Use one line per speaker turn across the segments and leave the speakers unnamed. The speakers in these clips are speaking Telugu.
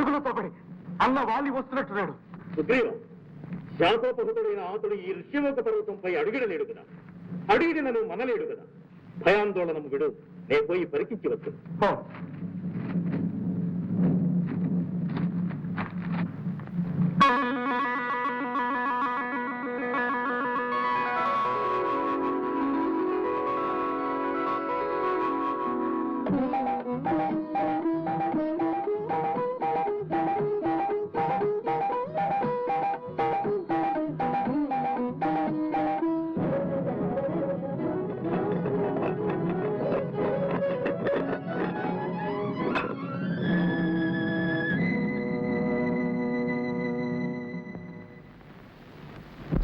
పిడుగులతో పడి అన్న వాలి వస్తున్నట్టున్నాడు.
సుగ్రీవ, శాపపహుతుడైన ఆతుడు ఈ ఋష్యమోక పర్వతంపై అడుగిడలేడు కదా, అడిగినను మనలేడు కదా. భయాందోళనము విడు, నే పోయి పరికించి వచ్చు.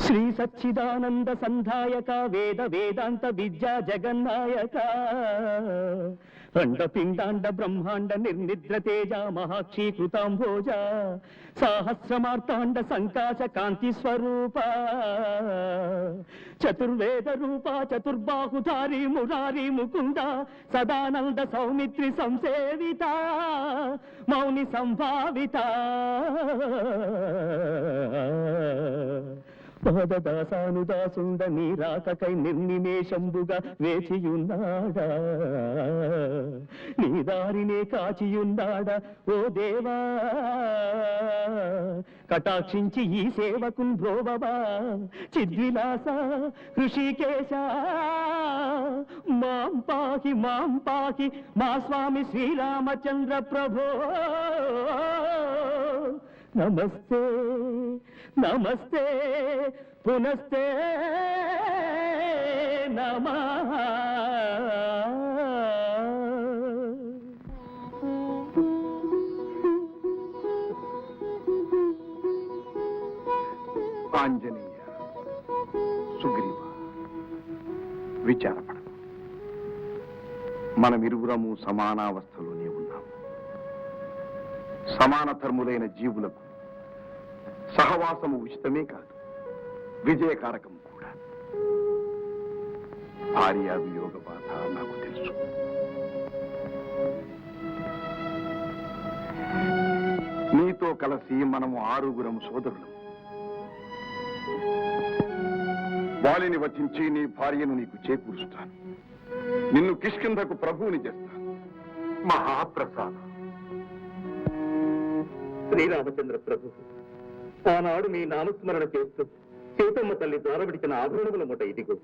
శ్రీ సచ్చిదానంద సంధాయక వేద వేదాంత విద్యా జగన్నాయక అండపిండాండ బ్రహ్మాండ నిర్నిద్ర తేజ మహాక్షీకృతాంభోజ సాహస్రమార్తాండ సంకాశ కాంతి స్వరూప చతుర్వేద రూప చతుర్బాహుధారి మురారి ముకుంద సదానంద సౌమిత్రి సంసేవిత మౌని సంభావిత పాదదాసానుదాసుండ నీరాకకై నిర్నిమేషంబుగా వేచియున్నాడా, నీ దారినే కాచియున్నాడా ఓ దేవా. కటాక్షించి ఈ సేవకున్ బ్రోవవా చిద్విలాస హృషికేశ. మాం పాహి మా స్వామి శ్రీరామచంద్ర ప్రభో. నమస్తే నమస్తే పునస్తే నమః.
ఆంజనేయ, సుగ్రీవ, విచారపడదు. మనమిరువురము సమానావస్థలోనే ఉన్నాము. సమాన ధర్ములైన జీవులకు సహవాసము ఉచితమే కాదు, విజయకారకం కూడా. భార్యా వియోగ బాధ నాకు తెలుసు. నీతో కలిసి మనము 6 సోదరులు. వాలిని వచించి నీ భార్యను నీకు చేకూరుస్తాను. నిన్ను కిష్కింధకు ప్రభువుని చేస్తాను.
మహాప్రసాదం. శ్రీరామచంద్ర ప్రభు, ఆనాడు మీ నామస్మరణ చేస్తూ సీతమ్మ తల్లి ద్వారవిడిచిన ఆభరణముల మూట ఇదిగో.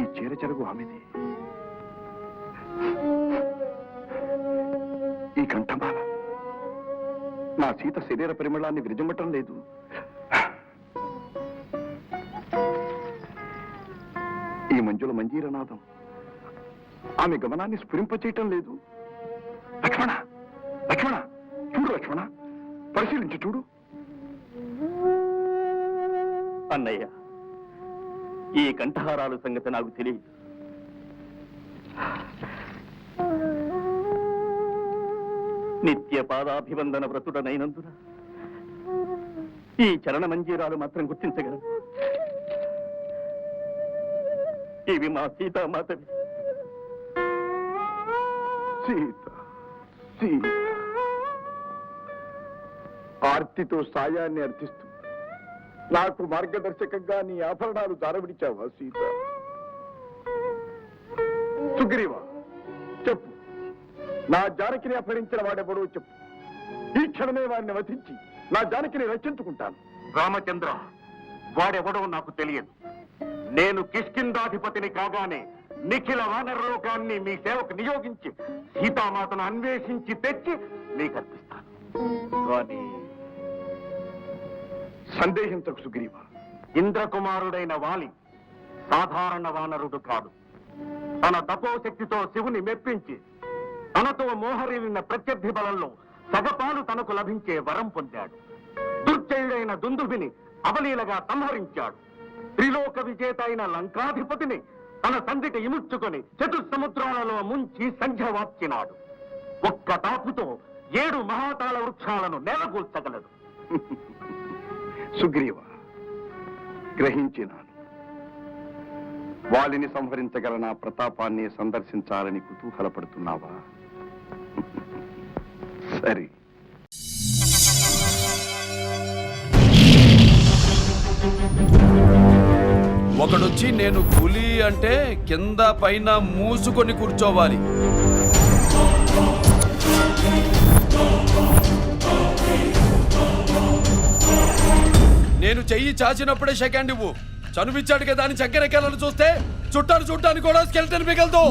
ఈ చీర చెరుగు ఆమెది. ఈ కంఠమాల నా సీత శరీర పరిమళాన్ని విరజమటం లేదు. ఈ మంజుల మంజీరనాదం ఆమె గమనాన్ని స్ఫురింపచేయటం లేదు. లక్ష్మణ, లక్ష్మణ, చూడు లక్ష్మణ, పరిశీలించి చూడు.
అన్నయ్య, ఈ కంఠహారాల సంగతి నాకు తెలియదు. నిత్య పాదాభివందన వ్రతుడనైనందున ఈ చరణ మంజీరాలు మాత్రం గుర్తించగలను. ఇవి మా సీతామాతవి.
సీత, సీత, ఆర్తితో సాయాన్ని అర్థిస్తూ నాకు మార్గదర్శకంగా నీ ఆభరణాలు దారవిడిచావా సీత? సుగ్రీవా, చెప్పు, నా జానకిని అపహరించిన వాడెవడో చెప్పు. ఈ క్షణమే వారిని వధించి నా జానకిని రక్షించుకుంటాను.
రామచంద్ర, వాడెవడో నాకు తెలియదు. నేను కిష్కింధాధిపతిని కాగానే నిఖిల వానరలోకాన్ని మీ సేవకు నియోగించి సీతామాతను అన్వేషించి తెచ్చి మీకు అర్పిస్తాను. కానీ
సందేహించకు సుగ్రీవ.
ఇంద్రకుమారుడైన వాలి సాధారణ వానరుడు కాడు. తన తపోశక్తితో శివుని మెప్పించి తనతో మోహరిల్లిన ప్రత్యర్థి బలంలో సగపాలు తనకు లభించే వరం పొందాడు. దుర్జయుడైన దుందుభిని అవలీలగా సంహరించాడు. త్రిలోక విజేత అయిన లంకాధిపతిని తన సంధికి ఇముడ్చుకొని చతుస్సముద్రాలలో ముంచి సంధ్య వార్చినాడు. ఒక్క తాపుతో 7 మహాతాళ వృక్షాలను నేలగూల్చగలడు.
సుగ్రీవ, గ్రహించినాను. వాలిని సంహరించగల నా ప్రతాపాన్ని సందర్శించాలని కుతూహలపడుతున్నావా? సరే.
ఒకడొచ్చి నేను పులి అంటే కింద పైన మూసుకొని కూర్చోవాలి. నేను చెయ్యి చాచినప్పుడే సెకండ్ ఇవ్వు. చనువిచ్చాడు కదా అని చక్కెరెక్కాలని చూస్తే చుట్టాను చూడ్డానికి కూడా స్కెల్టన్ మిగలదు.